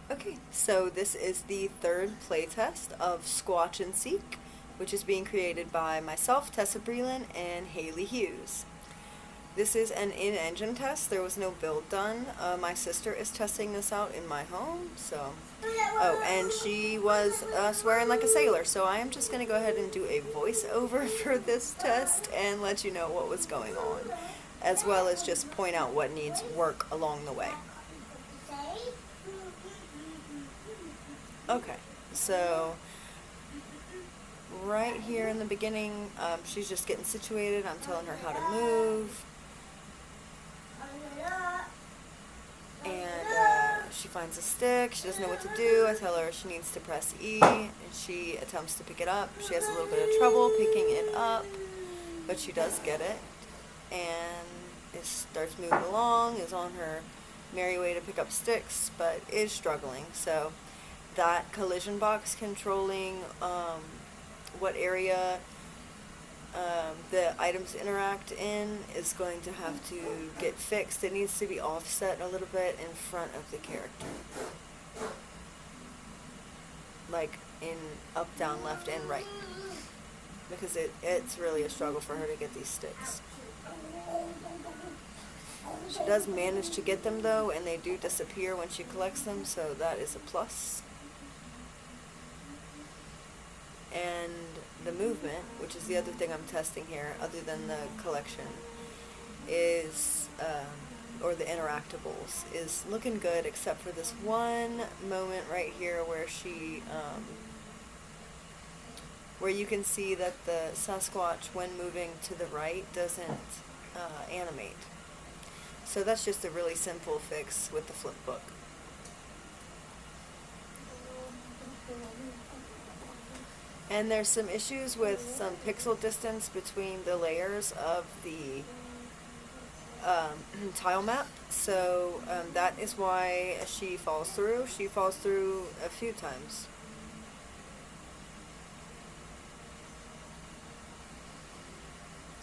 Okay, so this is the third playtest of Squatch and Seek, which is being created by myself, Tessa Breland, and Haley Hughes. This is an in-engine test. There was no build done. My sister is testing this out in my home, so... Oh, and she was swearing like a sailor, so I am just going to go ahead and do a voiceover for this test and let you know what was going on, as well as just point out what needs work along the way. Okay, so right here in the beginning, she's just getting situated. I'm telling her how to move. And she finds a stick. She doesn't know what to do. I tell her she needs to press E, and she attempts to pick it up. She has a little bit of trouble picking it up, but she does get it. And it starts moving along, is on her merry way to pick up sticks, but is struggling. So that collision box controlling what area the items interact in is going to have to get fixed. It needs to be offset a little bit in front of the character. Like in up, down, left, and right. Because it's really a struggle for her to get these sticks. She does manage to get them though, and they do disappear when she collects them, so that is a plus. And the movement, which is the other thing I'm testing here, other than the collection, is, or the interactables, is looking good, except for this one moment right here where she, where you can see that the Sasquatch, when moving to the right, doesn't animate. So that's just a really simple fix with the flip book. And there's some issues with some pixel distance between the layers of the tile map, so that is why she falls through. She falls through a few times.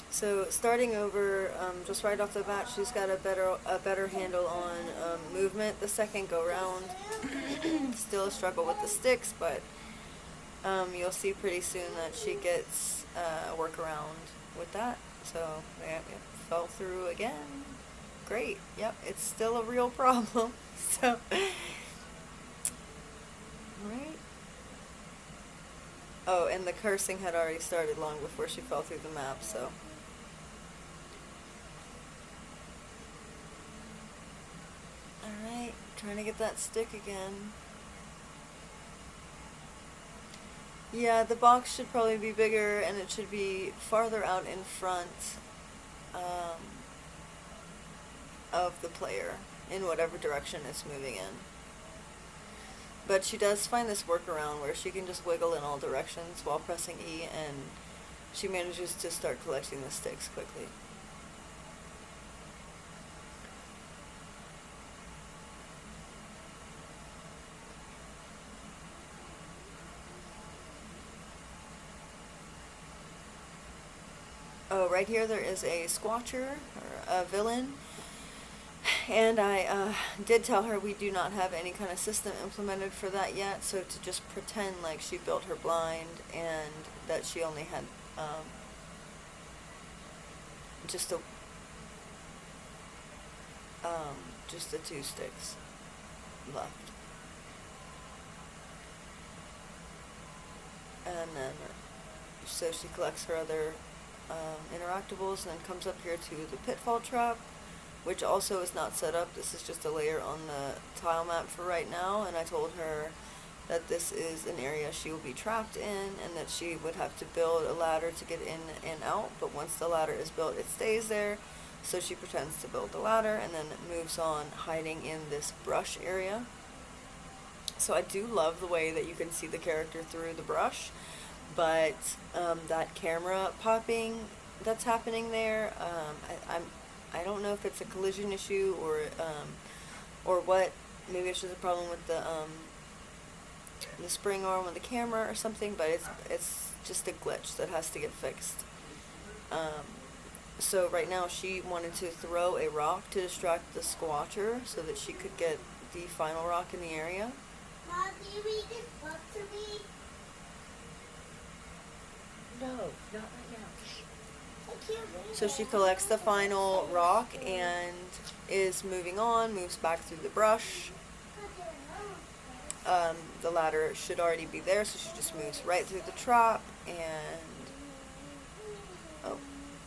So starting over, just right off the bat, she's got a better handle on movement the second go round. Still a struggle with the sticks, but you'll see pretty soon that she gets a workaround with that. So, yeah, it fell through again. Great. Yep, it's still a real problem. So, right. Oh, and the cursing had already started long before she fell through the map, so. Alright, trying to get that stick again. Yeah, the box should probably be bigger, and it should be farther out in front of the player in whatever direction it's moving in. But she does find this workaround where she can just wiggle in all directions while pressing E, and she manages to start collecting the sticks quickly. Oh, right here there is a squatcher, or a villain, and I did tell her we do not have any kind of system implemented for that yet, so to just pretend like she built her blind and that she only had just the two sticks left. And then, so she collects her other interactables, and then comes up here to the pitfall trap, which also is not set up. This is just a layer on the tile map for right now, and I told her that this is an area she will be trapped in, and that she would have to build a ladder to get in and out, but once the ladder is built, it stays there. So she pretends to build the ladder and then moves on, hiding in this brush area. So I do love the way that you can see the character through the brush, but that camera popping that's happening there, I don't know if it's a collision issue or what. Maybe it's just a problem with the spring arm of the camera or something, but it's just a glitch that has to get fixed. So right now she wanted to throw a rock to distract the squatcher so that she could get the final rock in the area. Mom, can you read this book to me? No, not right now. I can't read So it. she collects the final rock and is moving on, moves back through the brush. The ladder should already be there, so she just moves right through the trap and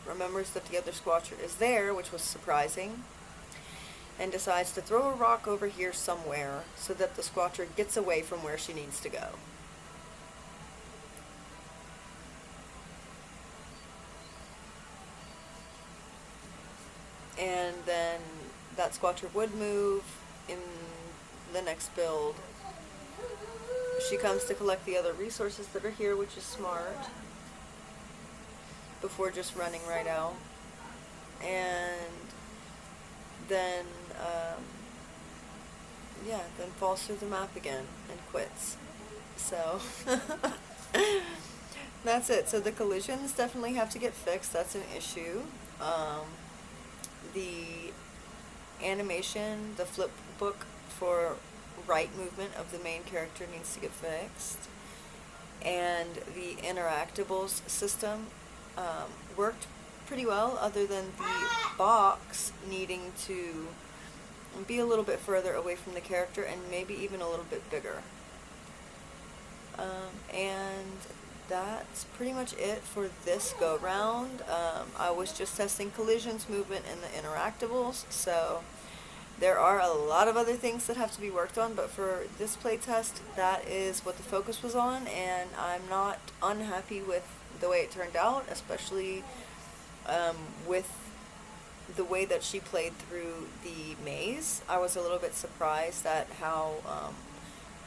remembers that the other squatcher is there, which was surprising, and decides to throw a rock over here somewhere so that the squatcher gets away from where she needs to go. And then that squatcher would move in the next build. She comes to collect the other resources that are here, which is smart, before just running right out. And then, then falls through the map again and quits. So, that's it. So the collisions definitely have to get fixed. That's an issue. The animation, the flip book for right movement of the main character needs to get fixed. And the interactables system worked pretty well, other than the box needing to be a little bit further away from the character and maybe even a little bit bigger. And that's pretty much it for this go round. I was just testing collisions, movement, and the interactables, so there are a lot of other things that have to be worked on, but for this playtest, that is what the focus was on, and I'm not unhappy with the way it turned out, especially with the way that she played through the maze. I was a little bit surprised at how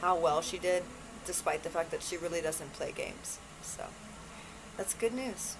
well she did, despite the fact that she really doesn't play games. So that's good news.